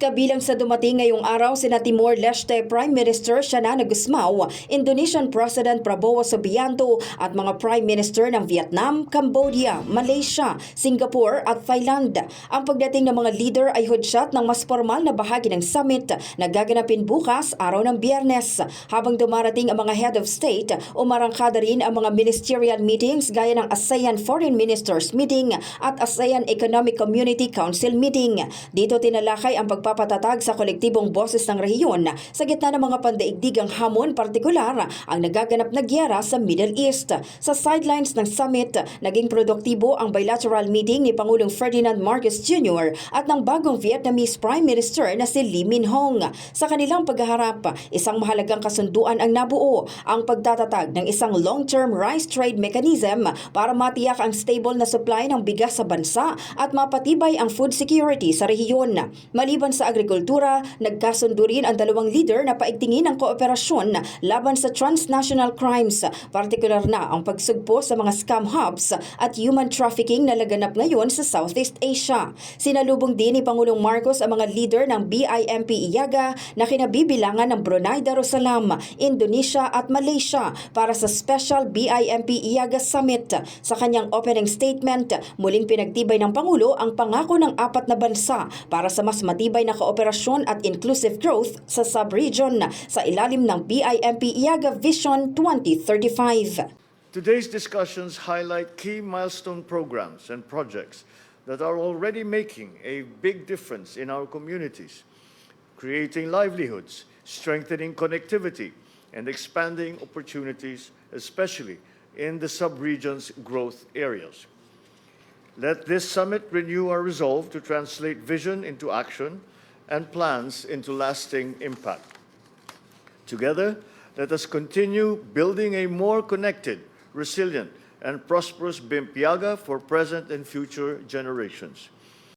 Kabilang sa dumating ngayong araw sina Timor-Leste Prime Minister Xanana Gusmao, Indonesian President Prabowo Subianto at mga Prime Minister ng Vietnam, Cambodia, Malaysia, Singapore at Thailand. Ang pagdating ng mga leader ay hudyat ng mas formal na bahagi ng summit na gaganapin bukas araw ng Biyernes. Habang dumarating ang mga head of state, umarangkada rin ang mga ministerial meetings gaya ng ASEAN Foreign Ministers Meeting at ASEAN Economic Community Council Meeting. Dito tinalakay ang pagpapatatag sa kolektibong boses ng rehiyon sa gitna ng mga pandaigdigang hamon, partikular ang nagaganap na gyera sa Middle East. Sa sidelines ng summit, naging produktibo ang bilateral meeting ni Pangulong Ferdinand Marcos Jr. at ng bagong Vietnamese Prime Minister na si Lee Min-hong. Sa kanilang paghaharap, isang mahalagang kasunduan ang nabuo, ang pagtatatag ng isang long-term rice trade mechanism para matiyak ang stable na supply ng bigas sa bansa at mapatibay ang food security sa rehiyon. Maliban sa agrikultura, nagkasundo rin ang dalawang leader na paigtingin ang kooperasyon laban sa transnational crimes, partikular na ang pagsugpo sa mga scam hubs at human trafficking na laganap ngayon sa Southeast Asia. Sinalubong din ni Pangulong Marcos ang mga leader ng BIMP-IAGA na kinabibilangan ng Brunei Darussalam, Indonesia at Malaysia para sa Special BIMP-IAGA Summit. Sa kanyang opening statement, muling pinagtibay ng Pangulo ang pangako ng apat na bansa para sa mas matibay na kooperasyon at inclusive growth sa sub-region sa ilalim ng BIMP-IAGA Vision 2035. Today's discussions highlight key milestone programs and projects that are already making a big difference in our communities, creating livelihoods, strengthening connectivity, and expanding opportunities, especially in the sub-region's growth areas. Let this summit renew our resolve to translate vision into action and plans into lasting impact. Together, let us continue building a more connected, resilient, and prosperous BIMP-IAGA for present and future generations.